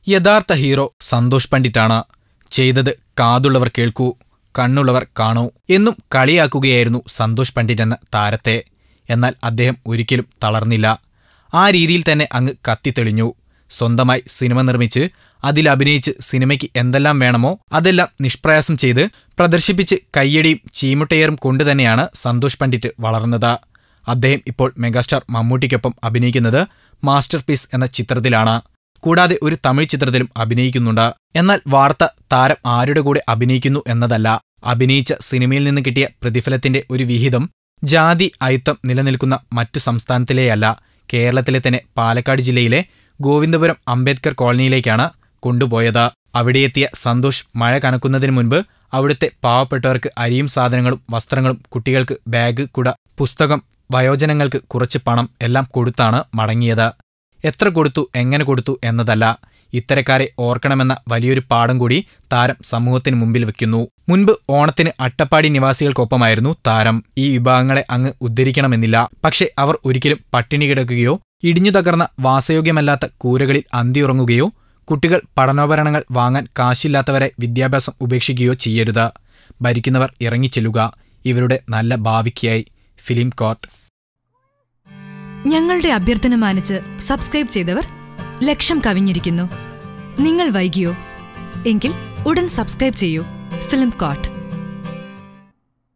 യഥാർത്ഥ ഹീറോ സന്തോഷ് പണ്ഡിറ്റാണ്. ചെയ്തത് കാതുള്ളവർ കേൾക്കൂ, കണ്ണുള്ളവർ കാണൂ എന്നും കളിയാക്കുകയായിരുന്നു സന്തോഷ് പണ്ഡിറ്റ് എന്ന താരത്തെ. എന്നാൽ അദ്ദേഹം ഒരിക്കലും തളർന്നില്ല. ആ രീതിയിൽ തന്നെ അങ്ങ് കത്തിത്തെളിഞ്ഞു. സ്വന്തമായി സിനിമ നിർമ്മിച്ച് അതിലഭിനയിച്ച് സിനിമയ്ക്ക് എന്തെല്ലാം വേണമോ അതെല്ലാം നിഷ്പ്രയാസം ചെയ്ത് പ്രദർശിപ്പിച്ച് കയ്യടിയും ചീമുട്ടയേറും കൊണ്ടുതന്നെയാണ് സന്തോഷ് പണ്ഡിറ്റ് വളർന്നത്. അദ്ദേഹം ഇപ്പോൾ മെഗാസ്റ്റാർ മമ്മൂട്ടിക്കൊപ്പം അഭിനയിക്കുന്നത് മാസ്റ്റർ പീസ് എന്ന ചിത്രത്തിലാണ്. കൂടാതെ ഒരു തമിഴ് ചിത്രത്തിലും അഭിനയിക്കുന്നുണ്ട്. എന്നാൽ വാർത്ത താരം ആരുടെ കൂടെ അഭിനയിക്കുന്നു എന്നതല്ല, അഭിനയിച്ച സിനിമയിൽ നിന്ന് കിട്ടിയ പ്രതിഫലത്തിന്റെ ഒരു വിഹിതം ജാതി അയിത്തം നിലനിൽക്കുന്ന മറ്റു സംസ്ഥാനത്തിലെയല്ല, കേരളത്തിലെ തന്നെ പാലക്കാട് ജില്ലയിലെ ഗോവിന്ദപുരം അംബേദ്കർ കോളനിയിലേക്കാണ് കൊണ്ടുപോയത്. അവിടെയെത്തിയ സന്തോഷ് മഴ കനക്കുന്നതിന് മുൻപ് അവിടുത്തെ പാവപ്പെട്ടവർക്ക് അരിയും സാധനങ്ങളും വസ്ത്രങ്ങളും, കുട്ടികൾക്ക് ബാഗ്, കുട, പുസ്തകം, വയോജനങ്ങൾക്ക് കുറച്ച് പണം എല്ലാം കൊടുത്താണ് മടങ്ങിയത്. എത്ര കൊടുത്തു, എങ്ങനെ കൊടുത്തു എന്നതല്ല, ഇത്തരക്കാരെ ഓർക്കണമെന്ന വലിയൊരു പാഠം കൂടി താരം സമൂഹത്തിന് മുമ്പിൽ വെക്കുന്നു. മുൻപ് ഓണത്തിന് അട്ടപ്പാടി നിവാസികൾക്കൊപ്പമായിരുന്നു താരം. ഈ വിഭാഗങ്ങളെ അങ്ങ് ഉദ്ധരിക്കണമെന്നില്ല. പക്ഷെ അവർ ഒരിക്കലും പട്ടിണി കിടക്കുകയോ ഇടിഞ്ഞു തകർന്ന വാസയോഗ്യമല്ലാത്ത കൂരകളിൽ അന്തിയുറങ്ങുകയോ കുട്ടികൾ പഠനോപകരണങ്ങൾ വാങ്ങാൻ കാശില്ലാത്തവരെ വിദ്യാഭ്യാസം ഉപേക്ഷിക്കുകയോ ചെയ്യരുത്. ഭരിക്കുന്നവർ ഇറങ്ങിച്ചെല്ലുക, ഇവരുടെ നല്ല ഭാവിക്കായി. Film court. ഞങ്ങളുടെ അഭ്യർത്ഥന മാനിച്ച് സബ്സ്ക്രൈബ് ചെയ്തവർ 1,00,000 കവിഞ്ഞിരിക്കുന്നു. നിങ്ങൾ വൈകിയോ? എങ്കിൽ ഉടൻ സബ്സ്ക്രൈബ് ചെയ്യൂ. Film court.